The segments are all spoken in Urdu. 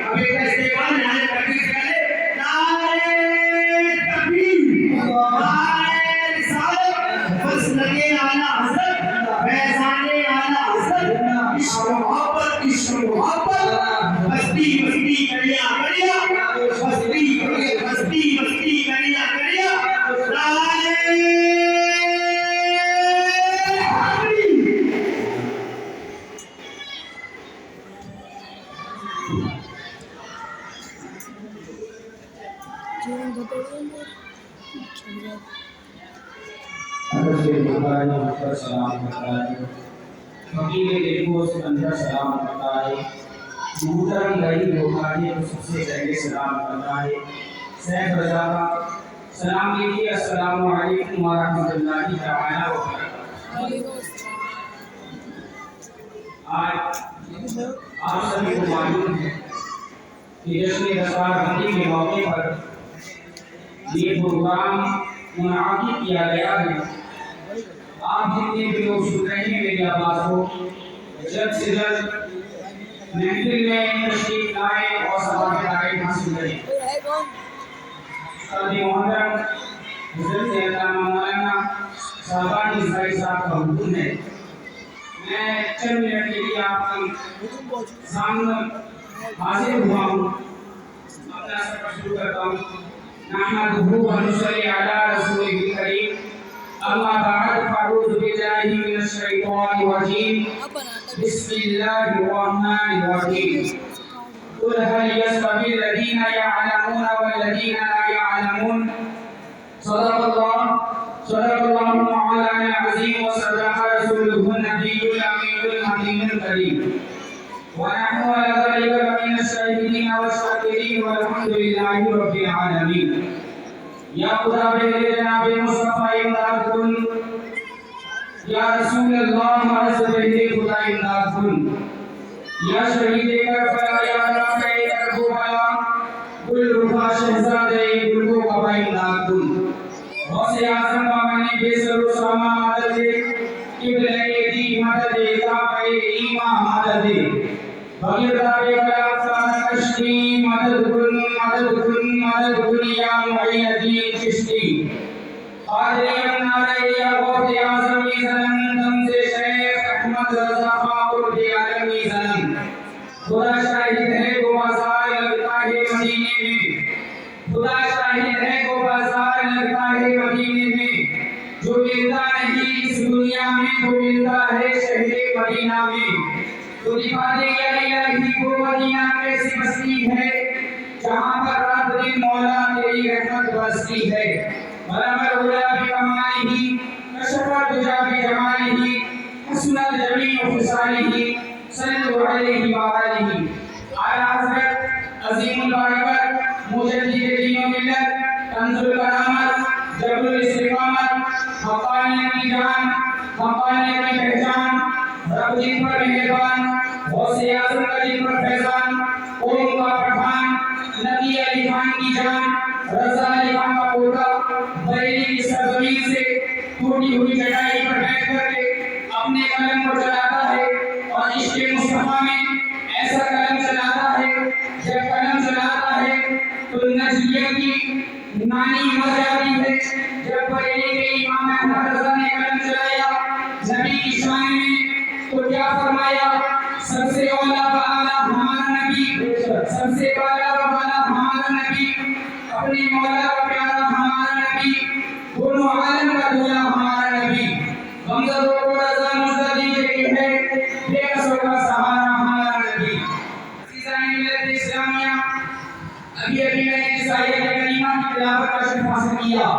اب ایک استعمال نعرے تکبیر سے کرے، نعرے تکبیر، نعرے رسالت، مسلک اعلیٰ حضرت، فیضان اعلیٰ حضرت، عشق محبت، عشق محبت، بستی بستی کریا کریا، بستی بستی بستی کریا کریا، نعرے سلام کرتا ہے، فقیر دیکھو اس اندر سلام کرتا ہے، محترم گئی روحانی کو سب سے پہلے سلام کرتا ہے، سیف رضا کا سلام لیجیے، السلام علیکم ورحمۃ اللہ تعالیٰ وبرکاتہ۔ آج آپ سبھی کو معلوم ہے کہ جشن دستار بندی کے موقع پر یہ پروگرام منعقد کیا گیا ہے۔ آپ جتنے بھی لوگ سن رہے ہیں میری آواز کو جلد سے جلد محفل میں تشریف لائیں اور ثواب دارین حاصل کریں۔ قاضی محترم حضرت علامہ مولانا صاحبان اسماعیل صاحب کا حکم ہے، میں چند منٹ کے لیے آپ کے سامنے حاضر ہوا ہوں، اپنا سفر شروع کرتا ہوں۔ نحمدہ و نصلی علی رسولہ الکریم، اما بعد فاعوذ باللہ من الشیطان الرجیم، بسم اللہ الرحمن الرحیم۔ قل هل يستوي الذين يعلمون والذين لا يعلمون؟ صدق الله مولانا العظيم وصدق رسوله النبي الأمين الحكيم الكريم، ونحن على ذلك من الشاهدين والشاكرين والحمد لله رب العالمين۔ یا خدا میرے جناب مصطفیٰ امداد کن، یا رسول اللہ ہمارے سے بہتر خدا امداد کن، یا شہید کربلا، یا رافع کربلا، گل رخا شہزادے گل کو بابا امداد کن۔ غوث اعظم بابا نے بے سر و ساما مدد دے، قبلہ دی مدد دے، کعبہ ایمان مدد دے، بغیر دارے بلا فلانا کشتی مدد کن مدد کن مدد کن، یا معین الدین چشتی قادر امنارے، یا غوث اعظم زنن دم سے شیخ احمد رضا خاور دی عالمی زنن۔ خدا شاہد ہے وہ بازار لگتا ہے مدینے میں، خدا شاہد ہے وہ بازار لگتا ہے مدینے میں، جو ملتا نہیں اس دنیا میں وہ ملتا ہے شہر مدینہ میں۔ تو دکھا دے یا الہی وہ مدینہ کیسی بستی ہے، جہاں پر رات دن مولا تیری رحمت برستی ہے۔ بلغ العلا بکمالہ، کشف الدجی بجمالہ، حسنت جمیع خصالہ، صلوا علیہ وآلہ۔ اعلیٰ حضرت عظیم البرکت مجدد دین و ملت، کنز الکرامت، جبل الاستقامت، حقانیت کی جان، حقانیت کی پہچان، رب جن پر مہربان، غوث اعظم کا جن پر فیضان، قوم کا پٹھان، نبی علی خان کی جان، رضا علی خان کا پوتا، بریلی کی سرزمین سے ٹوٹی ہوئی چٹائی پر بیٹھ کر کے اپنے قلم کو چلاتا ہے، اور عشق مصطفیٰ میں ایسا قلم چلاتا ہے، جب قلم چلاتا ہے تو نجلیت کی نانی مر جاتی ہے۔ جب بریلی کے امام احمد رضا نے قلم چلایا نبی کی شان میں تو کیا فرمایا؟ سب سے اولا و اعلیٰ ہمارا نبی، سب سے بالا و بالا ہمارا نبی، اپنے مولا کا پیارا ہمارا نبی، دونوں عالم کا دولا ہمارا نبی، غمزدوں کو رضا مزدہ دیجئے کہ ہے بے قصوں کا سہارا ہمارا نبی۔ عزیزان ملت اسلامیہ، ابھی میں نے اس آیت کریمہ کی تلاوت کا شرف حاصل کیا۔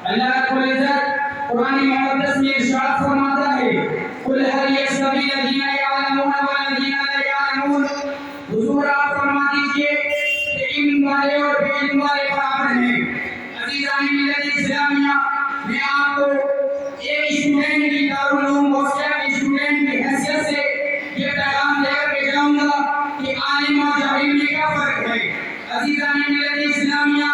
اللہ رب العزت قرآن مقدس میں ارشاد فرماتا ہے، قل هل يستوي الذين يعلمون والذين لا يعلمون؟ حضور آپ فرما دیجئے کہ علم والے اور بے علم والے برابر ہیں۔ عزیزان ملت اسلامیہ، میں آپ کو ایک اسٹوڈنٹ کی دارالعلوم غوثیہ کے اسٹوڈنٹ کی حیثیت سے یہ پیغام دے کر کے جاؤں گا کہ عالم اور جاہل میں کیا فرق ہے۔ عزیزان ملت اسلامیہ،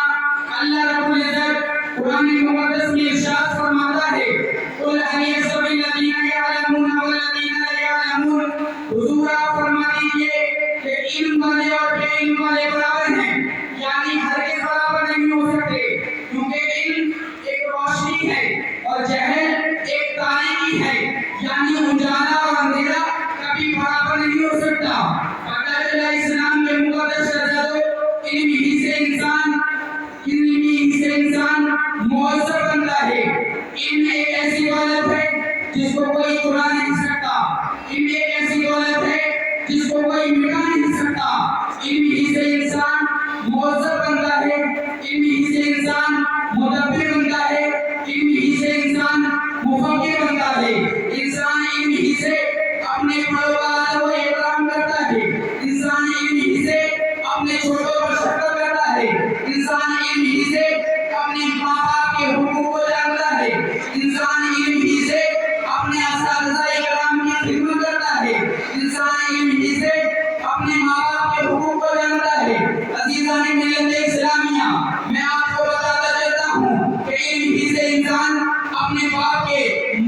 اللہ رب العزت قرآن مقدس میں ارشاد فرماتا ہے، قل هل يستوي الذين يعلمون والذين لا يعلمون؟ حضور آپ فرما دیجئے کہ علم والے اور چھوٹے علم والے برابر ہیں، یعنی ہرگز برابر نہیں ہو سکتے، کیونکہ علم ایک روشنی ہے اور جہل ایک تاریکی ہے، یعنی اجالا اور اندھیرا کبھی برابر نہیں ہو سکتا۔ پتہ چلا اسلام کے مقدس شہزادوں، علم ہی سے انسان معذب بنتا ہے۔ علم ایک ایسی دولت ہے جس کو کوئی چرا نہیں سکتا، علم ایک ایسی دولت ہے جس کو کوئی مٹا نہیں سکتا۔ علم ہی سے انسان معذب بنتا ہے، علم ہی سے انسان مدبر بنتا ہے، علم ہی سے انسان مفکر بنتا ہے۔ انسان علم ہی سے اپنے بڑوں کو احترام کرتا ہے، انسان علم ہی سے اپنے چھوٹوں پر شفقت کرتا ہے، انسان علم ہی سے اپنے ماں باپ کے حقوق کو جانتا ہے، انسان علم ہی سے اپنے اساتذہ کرام کی خدمت کرتا ہے، انسان علم ہی سے اپنے ماں باپ کے حقوق کو جانتا ہے۔ عزیزان ملت اسلامیہ، میں آپ کو بتاتا چلتا ہوں کہ علم ہی سے انسان اپنے باپ کے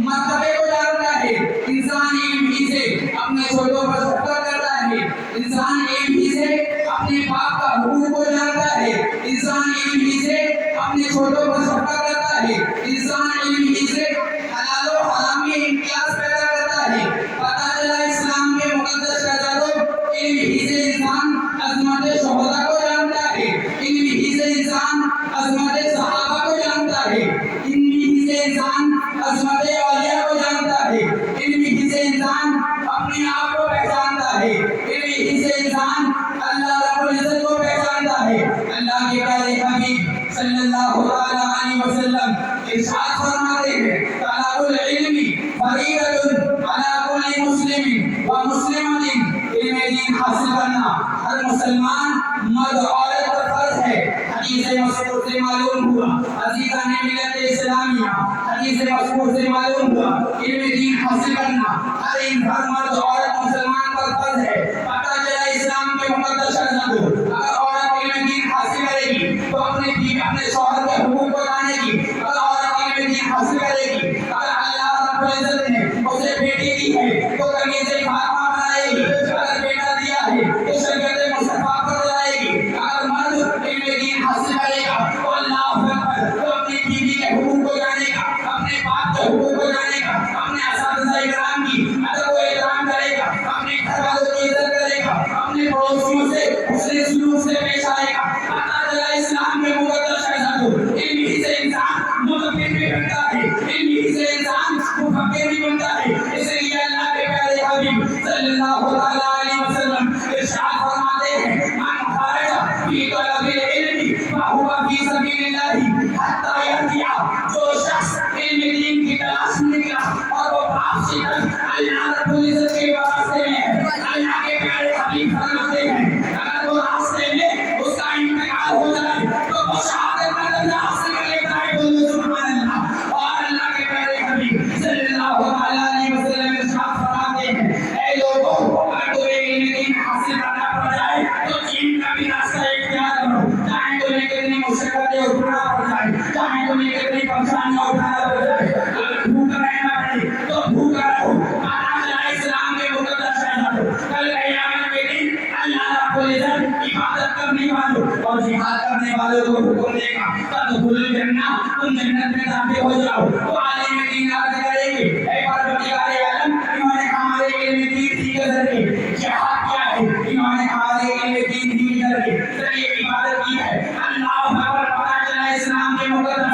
مرتبے کو جانتا ہے، انسان علم ہی سے اپنے چھوٹوں پر شفقت کرتا ہے، انسان علم ہی سے اپنے باپ کا حقوق کو جانتا ہے، انسان علم ہی سے اپنے چھوٹوں پر شفقت کرتا ہے، انسان علم ہی سے حلال و حرام میں امتیاز پیدا کرتا ہے۔ پتہ چلا اسلام کے مقدس شہزادوں، علم ہی سے انسان عظمت شہداء کو جانتا ہے، علم ہی سے انسان عظمت صحابہ کو جانتا ہے، علم ہی سے انسان عظمت اولیاء کو جانتا ہے، علم ہی سے انسان اپنے آپ کو پہچانتا ہے، علم ہی سے انسان اللہ رب العزت کو پہچانتا ہے۔ اللہ کے پیارے حبیب صلی اللہ علیہ وسلم ارشاد فرماتے ہیں، طلب العلم فریضۃ علی کل مسلم و مسلمۃ، علم دین حاصل کرنا ہر مسلمان مرد عورت پر فرض ہے۔ حدیث مذکور سے معلوم ہوا، عزیزان ملت اسلامیہ، حدیث مذکور سے معلوم ہوا علم دین حاصل کرنا ہر مرد عورت مسلمان پر فرض ہے۔ پتہ چلا اسلام کے مقدس شہزادوں، اگر عورت علم دین حاصل کرے گی تو اپنے شوہر کے حقوق کو جانے گی، اگر عورت علم دین حاصل کرے گی، اگر اللہ رب العزت نے اسے بیٹی دی ہے تو تمیز فاطمہ بنائے گی، اگر بیٹا دیا ہے تو شریعت مصطفیٰ پر لائے گی، اگر مرد علم دین حاصل کرے گا تو اللہ اکبر، تو اپنی بیوی کے حقوق کو جانے گا، اپنے باپ کے حقوق کو جانے گا، اپنے اساتذہ کرام کی ادب و احترام کرے گا، اپنے گھر والوں کی عزت کرے گا، اپنے پڑوسیوں سے حسن سلوک سے پیش آئے گا۔ پتہ چلا اسلام کے مقدس شہزادوں، علم ہی سے انسان مدبر بھی بنتا ہے، علم ہی سے انسان مفکر بھی بنتا ہے۔ اس لیے اللہ کے پیارے حبیب صلی اللہ علیہ وسلم ارشاد فرماتے ہیں، من خرج فی طلب العلم فہو فی سبیل اللہ حتی یرجع، جو شخص علم دین کی تلاش میں نکلا اور وہ واپسی تک اللہ رب العزت کے راستے میں ہے، اللہ کے پیارے حبیب فرماتے ہیں اگر وہ راستے میں اس کا انتقال ہو جائے تو وہ شہادت کا درجہ حاصل کر لیتا ہے۔ بولو سبحان اللہ۔ اور اللہ کے پیارے حبیب صلی اللہ علیہ وسلم ارشاد فرماتے ہیں، اے لوگوں، اگر تمہیں علم دین حاصل کرنا پڑ جائے تو جن کا بھی راستہ اختیار کرو، چاہے تمہیں کتنی مشقتیں اٹھانا پڑ جائے، چاہے تمہیں کتنی پریشانیاں اٹھانا پڑ جائے، اگر بھوکا رہنا پڑے تو بھوکا رہو۔ اسلام کے مقدس شہزادوں، کل قیامت کے دن اللہ رب العزت عبادت کرنے والوں اور جہاد کرنے والوں کو حکم دے گا، تدخلوا الجنہ، تم جنت میں داخل ہو جاؤ۔ تو عالم دین عرض کریں گے، اے پروردگار عالم، انہوں نے ہمارے علم دین ہی کے ذریعے جہاد کیا ہے، انہوں نے ہمارے علم دین ہی کے ذریعے عبادت کی ہے۔ اللہ اکبر۔ پتہ چلا اسلام کے مقدس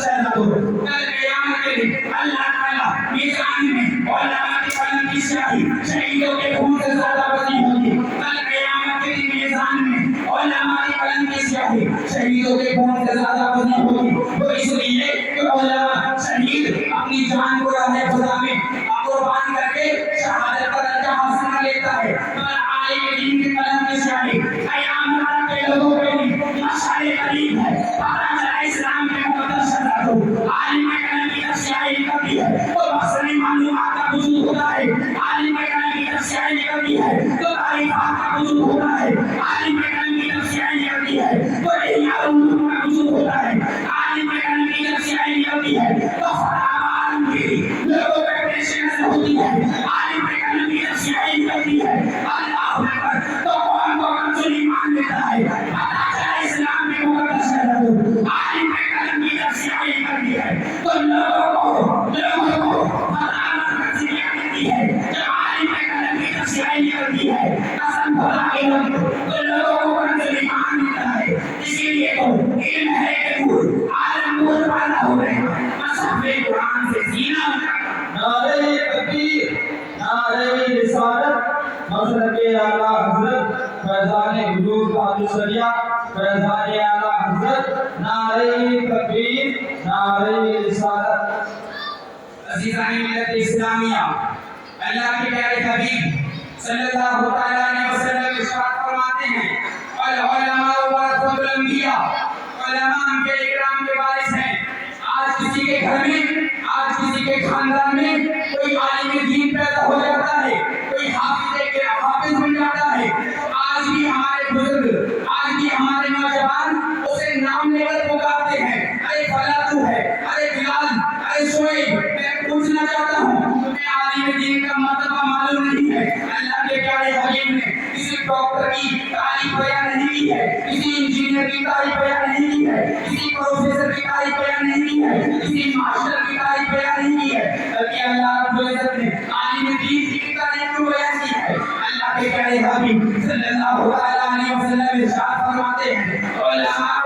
شہزادوں، کل قیامت کے دن اللہ تعالیٰ میزان میں علماء کی قلم کی سیاہی شہیدوں کے خون سے زیادہ وزن ہوگی۔ کل قیامت کے دن میزان میں علماء کی قلم کی سیاہی شہیدوں کے خون سے زیادہ وزن ہوگی۔ وہ اس لیے کہ علماء شہید اپنی جان کو راہ خدا میں قربان کر کے شہادت کا درجہ حاصل کر لیتا ہے۔ پر عالم دین کی قلم کی سیاہی قیامت کے لوگوں کے لیے مشعل قریب ہے۔ پتہ چلا اسلام کے مقدس شہزادوں، عالم قلم کی سیاہی نکلتی ہے تو بصری معلومات کا وجود ہوتا ہے، عالم قلم کی سیاہی نکلتی ہے تو تعریفات کا وجود ہوتا ہے، عالم قلم کی سیاہی نکلتی ہے تو علوم کا وجود ہوتا ہے، عالم قلم کی سیاہی نکلتی ہے تو فراوان کی لوگوں کے پیشے نظر ہوتی ہے، عالم قلم کی سیاہی نکلتی ہے اللہ اکبر تو کون علم تو لوگوں کو کنز ایمان ملتا ہے. اسی لیے تو علم ہے کہ نور عالم نور والا ہو رہے ہیں. مصحف قرآن سے سینہ نعرہ تکبیر، نعرہ رسالت، مسلک اعلیٰ حضرت فیضان حضور تاج الشریعہ فیضان اعلیٰ حضرت، نعرہ تکبیر، نعرہ رسالت. عزیزان ملت اسلامیہ، اللہ کے پیارے حبیب صلی اللہ تعالیٰ علیہ وسلم ارشاد فرماتے ہیں العلماء ورثۃ الانبیاء، علماء انبیاء کرام کے وارث ہیں. آج کسی کے گھر میں، آج کسی کے خاندان میں کوئی عالم دین پیدا ہو جاتا ہے، کوئی حافظ بن جاتا ہے، آج بھی ہمارے بزرگ، آج بھی ہمارے نوجوان اسے نام لے کر پکارتے ہیں. ارے فلاں تو ہے، ارے بلال، ارے شعیب. میں پوچھنا چاہتا ہوں تمہیں عالم دین کا مرتبہ معلوم نہیں ہے؟ اللہ کے پیارے حبیب نے کسی ڈاکٹر کی تعریف بیان نہیں کی ہے، کسی انجینئر کی تعریف بیان نہیں کی ہے، کسی پروفیسر کی تعریف بیان نہیں کی ہے، کسی ماسٹر کی تعریف بیان نہیں کی ہے، بلکہ اللہ رب العزت نے عالم دین کی تعریف کیوں بیان کی ہے؟ اللہ کے پیارے حبیب صلی اللہ علیہ وسلم ارشاد فرماتے ہیں علماء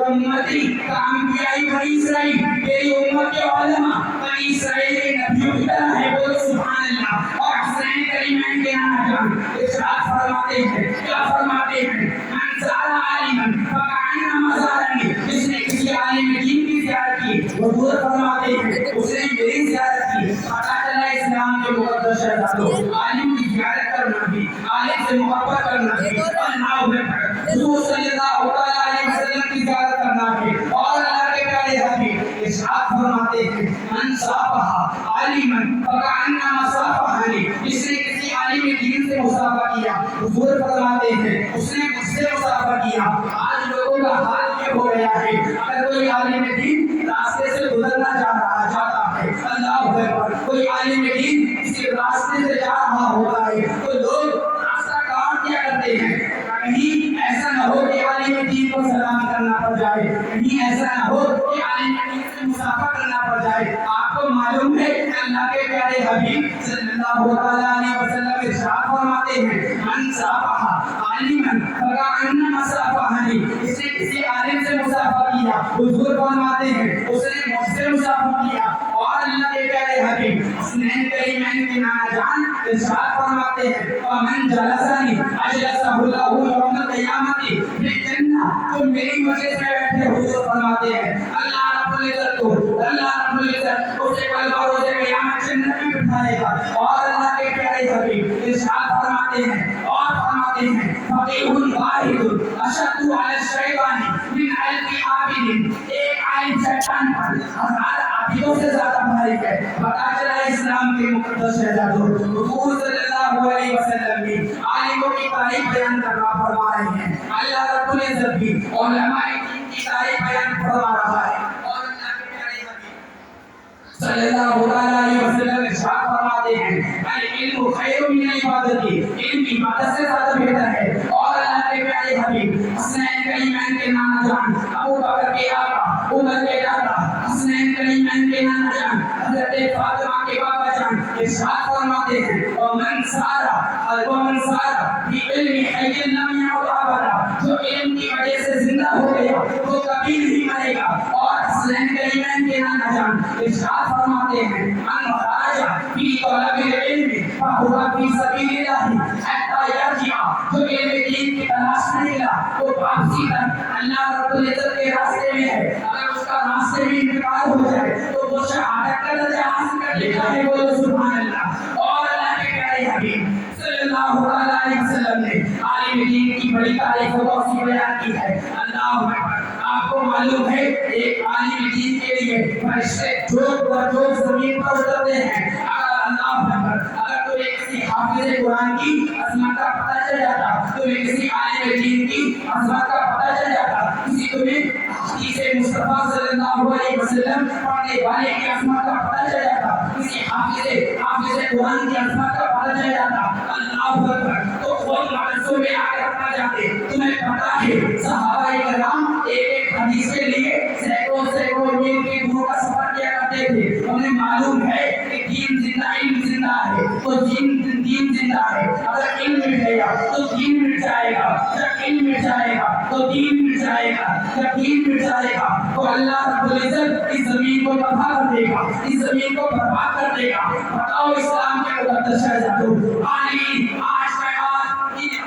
امتی کانبیاء بنی اسرائیل، میری امت کے علماء بنی اسرائیل کے نبیوں کی طرح ہے. بولو سبحان اللہ. اور حسین کریمین کے نانا جان ارشاد فرماتے ہیں، کیا فرماتے ہیں؟ من زار عالما فکأنما زارنی. جس نے کسی عالم دین کی زیارت کی، حضور فرماتے ہیں اس نے میری زیارت کی. پتہ چلا اسلام کے مقدس شہزادوں، عالم کی زیارت کرنا بھی، عالم سے محبت کرنا بھی، اللہ حضور صلی اللہ علیہ وسلم کی زیارت کرنا ہے. اور اللہ کے پیارے حبیب ارشاد فرماتے ہیں من صافح عالما فکأنما صافحنی. جس نے کسی عالم دین سے مصافحہ کیا، حضور فرماتے ہیں اس نے مجھ سے مصافحہ کیا. آج لوگوں کا حال یہ ہو گیا ہے، اگر کوئی عالم دین راستے سے گزرنا چاہتا ہے، اللہ اکبر، کوئی عالم دین کسی راستے سے جا رہا ہوتا ہے تو لوگ راستہ کاٹ دیا کرتے ہیں. کہیں ایسا نہ ہو کہ عالم دین کو سلام کرنا پڑ جائے، کہیں ایسا نہ ہو کہ عالم دین سے مصافحہ کرنا پڑ جائے. آپ کو معلوم ہے اللہ کے پیارے حبیب صلی اللہ علیہ وسلم ارشاد فرماتے ہیں من صافح عالما فکأنما صافحنی. اس نے کسی عالم سے مصافحہ کیا، حضور فرماتے ہیں اس نے مجھ سے مصافحہ کیا. اور اللہ کے پیارے حبیب حسنین کریمین کے نانا جان ارشاد فرماتے ہیں ومن جلسنی اجلسہ اللہ یوم القیامت فی الجنہ. تو میری مجلس میں بیٹھے، حضور فرماتے ہیں اللہ رب العزت کو، اللہ رب العزت اسے کل بروز قیامت جنت میں بٹھائے گا. اور اللہ کے پیارے حبیب ارشاد فرماتے ہیں فقیہ واحد اشد علی الشیطان من الف عابد. ایک عالم شیطان پر 1000 عابدوں سے زیادہ بھاری ہے. پتہ چلا اسلام کے مقدس شہزادوں، حضور صلی اللہ علیہ وسلم بھی عالموں کی تعریف بیان کرنا فرما رہے ہیں. اللہ رب العزت بھی علماء دین کی تعریف بیان فرما رہا ہے. اور اللہ کے پیارے حبیب صلی اللہ علیہ وسلم ارشاد فرماتے ہیں العلم خیر من العبادت. علم عبادت سے زیادہ بہتر ہے. اور اللہ کے پیارے حبیب حسنین کریمین کے نانا جان ابو بکر کے آقا، عمر کے دادا، حسنین کریمین کے نانا جان حضرت فاطمہ کے بابا جان ارشاد فرماتے ہیں ومن سارا فی علم حی لم یمت ابدا. جو علم کی وجہ سے زندہ ہو گیا وہ کبھی نہیں مرے گا. اور حسنین کریمین کے نانا جان ارشاد فرماتے ہیں من خرج فی طلب العلم فهو فی سبیل اللہ حتی یرجع. جو علم دین کی تلاش میں نکلا وہ واپسی تک اللہ رب العزت کے راستے میں ہے. اگر اس کا راستے میں انتقال ہو جائے تو وہ شہادت کا درجہ حاصل کر لیتا ہے. بولو سبحان اللہ. اور اللہ کے پیارے حبیب صلی اللہ علیہ وسلم نے عالم دین کی بڑی تعریف و توصیف بیان کی ہے. اللہ اکبر. آپ کو معلوم ہے ایک عالم دین کے لیے فرشتے جو زمین پر اترتے ہیں. اللہ اکبر. اگر تو کسی حافظ قرآن کی عظمت کا پتہ چل جاتا، تمہیں کسی عالم دین کی عظمت کا پتہ چل جاتا، کسی تمہیں حدیث مصطفیٰ صلی اللہ علیہ وسلم پڑھنے والے کی عظمت کا پتہ چل جاتا، کسی حافظ قرآن کی عظمت کا پتہ چل جاتا. اللہ اکبر. تو خود مدرسوں میں آ کر پڑھ جاتے. تمہیں پتہ ہے صحابہ کرام ایک حدیث کے لیے سینکڑوں میل کی دور کا سفر کیا کرتے تھے. انہیں معلوم ہے کہ دین زندہ، علم زندہ ہے تو دین زندہ ہے. اگر علم مٹ گیا تو دین مٹ جائے اللہ رب العزت اس زمین کو تباہ کر دے گا, اس زمین کو برباد کر دے گا. بتاؤ اسلام کے مقدس شہزادوں, آج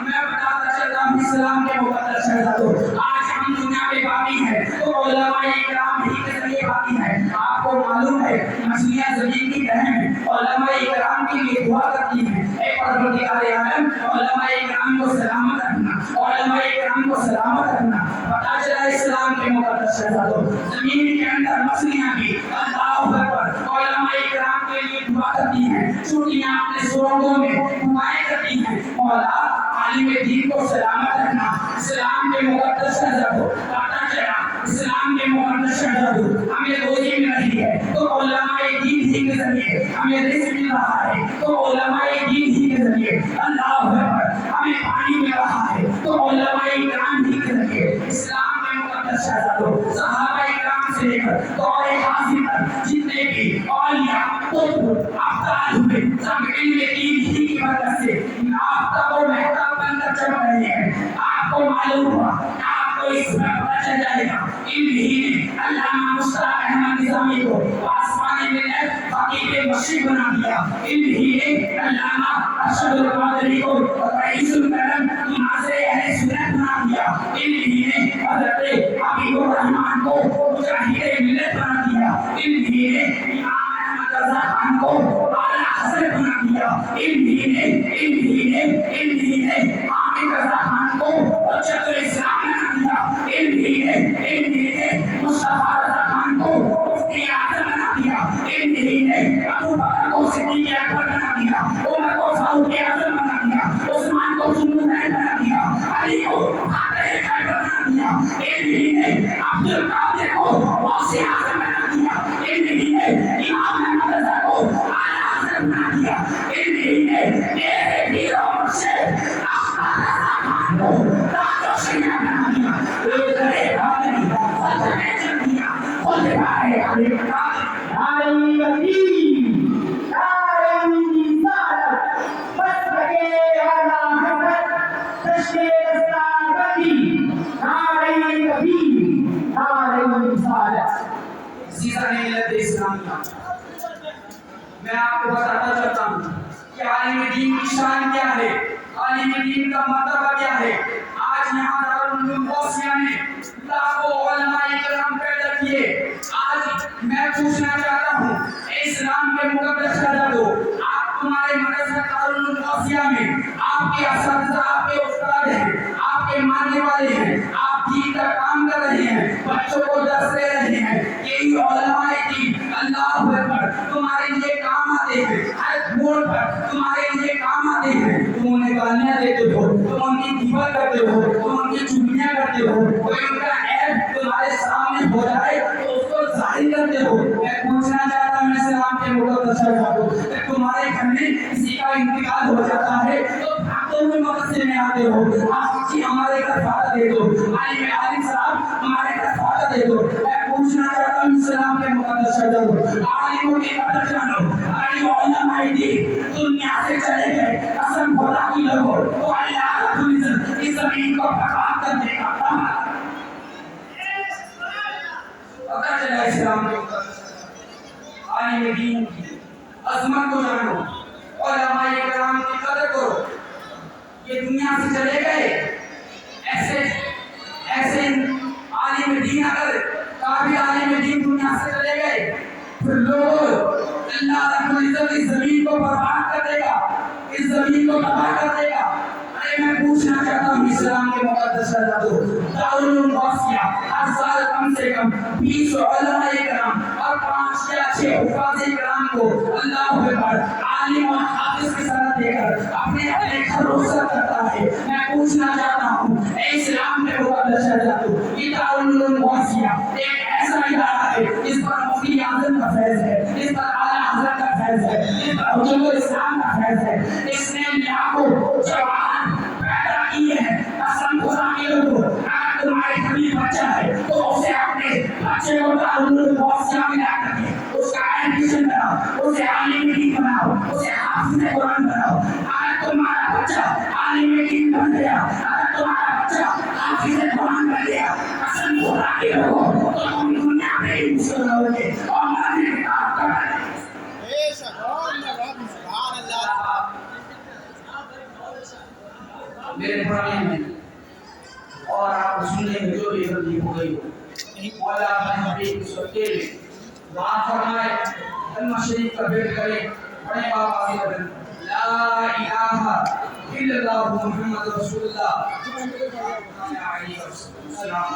میں بتاتا چلتا ہوں اسلام کے مقدس شہزادوں, آج ہم دنیا میں باقی ہیں تو علماء کرام ہی کے ذریعے باقی ہیں. آپ کو معلوم ہے مچھلیاں زمین کی تہہ میں علماء کرام کے لیے دعا کرتی ہیں, اے پروردگار عالم علماء کرام کو سلامت رکھنا, علماء کرام کو سلامت رکھنا. پتہ چلا اسلام کے مقدس شہزادوں زمین کے اندر مچھلیاں بھی اللہ اکبر علماء کرام کے لیے دعا کرتی ہیں, چوٹیاں اپنے سرنگوں میں دعائیں کرتی ہیں, مولا عالم دین کو سلامت رکھنا. اسلام کے مقدس شہزادوں پتہ چلا اسلام کے مقدس شہزادوں ہمیں روزی مل رہی ہے تو علماء دین ہی کے ذریعے, ہمیں رزق مل رہا ہے تو علماء دین ہی کے ذریعے, اللہ اکبر ہمیں پانی مل رہا ہے تو علماء کرام ہی کے ذریعے. اسلام کے مقدس شہزادوں صحابہ کرام سے لے کر دور حاضر تک جتنے بھی اولیاء قطب افضال ہوئے سب علم دین ہی کی برکت سے آفتاب و مہتاب بن کر چمک رہے ہیں. آپ کو معلوم ہوا, آپ کو اس میں پتہ چل جائے گا علم ہی نے علامہ مشتاق احمد نظامی کو آسمان میں فقیر مشرق بنا دیا, علم ہی نے علامہ ارشد القادری کو رئیس القلم ناظر اہل سنت بنا دیا, علم ہی نے حضرت حبیب الرحمن کو مجاہد ملت بنا دیا, علم ہی نے امام احمد رضا خان کو اعلیٰ حضرت بنا دیا, علم ہی نے حامد رضا خان کو حجت الاسلام بنا دیا, علم ہی نے مصطفیٰ رضا خان کو مفتی اعظم بنا دیا, علم ہی نے ابو بکر کو صدیق اکبر بنا دیا, عمر کو فاروق اعظم بنا دیا, عثمان کو ذوالنورین بنا دیا, علی کو فاتح خیبر بنا دیا, علم ہی نے عبد القادر کو غوث اعظم بنا دیا, علم ہی نے امام احمد رضا کو اعلیٰ حضرت بنا دیا, علم ہی نے میرے پیر و مرشد احمد رضا خان کو تاج و شیعہ بنا دیا. لوگرے بھاگنی فضل میں چل دیا خود بھائے علی قادر نعرہ تکبیر, نعرہ رسالت, مسلک اعلیٰ حضرت, جشن دستار بندی, نعرہ تکبیر, نعرہ رسالت. عزیزان ملت اسلامیہ, میں آپ کو بتاتا چلتا ہوں کہ عالم دین کی شان کیا ہے, عالم دین کا مرتبہ کیا ہے. آج یہاں دارالعلوم غوثیہ نے لاکھوں علماء کرام پیدا کیے. آج میں پوچھنا چاہتا ہوں اے اسلام کے مقدس شہزادوں, آپ تمہارے مدرسہ دارالعلوم غوثیہ میں آپ کے اساتذہ, آپ کے استاد ہیں, آپ کے ماننے والے ہیں, آپ دین کا کام کر رہے ہیں, بچوں کو درس دے رہے ہیں, یہی علماء دین اللہ اکبر تمہارے لیے کام آتے ہیں, ہر موڑ پر تمہارے لیے کام آتے ہیں. تم انہیں گالیاں دیتے ہو, تم ان کی غیبت کرتے ہو, تم ان کی چغلیاں کرتے ہو, کوئی ان کا عیب تمہارے سامنے ہو جائے تو اس کو ظاہر کرتے ہو. میں پوچھنا چاہتا ہوں اسلام کے مقدس شہزادوں, کہ تمہارے گھر میں کسی کا انتقال ہو جاتا ہے تو بھاگتے ہوئے مدرسے میں آتے ہو, آپ کسی ہمارے گھر فاتح دے دو, عالم صاحب ہمارے گھر فاتح دے دو. میں پوچھنا چاہتا ہوں اسلام کے مقدس شہزادوں, عالموں کی قدر جانو, عالم علماء دین دنیا سے چلے گئے, قسم خدا کی لگو تو اللہ رب العزت اس زمین کو برباد کر دے گا. پتہ چلا اسلام کے عالم دین کی عظمت کو جانو, علماء کرام کی قدر کرو. یہ دنیا سے چلے گئے, ایسے عالم دین اگر کافی عالم دین دنیا سے چلے گئے پھر لوگ اللہ رب العزت اس زمین کو برباد کر دے گا, اس زمین کو تباہ کر دے گا. میں پوچھنا چاہتا ہوں اسلام کے مقدس شہزادوں, دارالعلوم غوثیہ ہر سال کم سے کم 20 علماء کرام اور 5 یا 6 حفاظ کرام کو اللہ اکبر عالم اور حافظ کی سند دے کر اپنے گھر رخصت کرتا ہے. میں پوچھنا چاہتا ہوں اے اسلام کے مقدس شہزادوں, یہ دارالعلوم غوثیہ ایک ایسا ادارہ ہے جس پر مفتی اعظم کا فیض ہے, جس پر اعلیٰ حضرت کا فیض ہے, جس پر حجت الاسلام کا فیض ہے. اس نے لاکھوں جوان پیدا کیے ہیں. قسم خدا کی لوگوں, اگر تمہارے گھر میں بچہ ہے تو اسے اپنے بچے کو دارالعلوم غوثیہ میں لا کر کے اس کا ایڈمیشن کراؤ, اسے عالم دین بناؤ, اسے حافظ قرآن بناؤ. اگر تمہارا بچہ عالم دین بن گیا, اگر تمہارا بچہ حافظ قرآن بن گیا, قسم خدا کی لوگوں تو تم دنیا میرے پڑھنے میں اور آپ کو سننے میں جو بھی غلطی ہو گئی ہو مولا اپنے حبیب کی صدقے میں دعا فرمائے کلمہ شریف کا بیٹھ کرے پڑھیں بابا سے بدن لا الہ الا اللہ محمد رسول اللہ السلام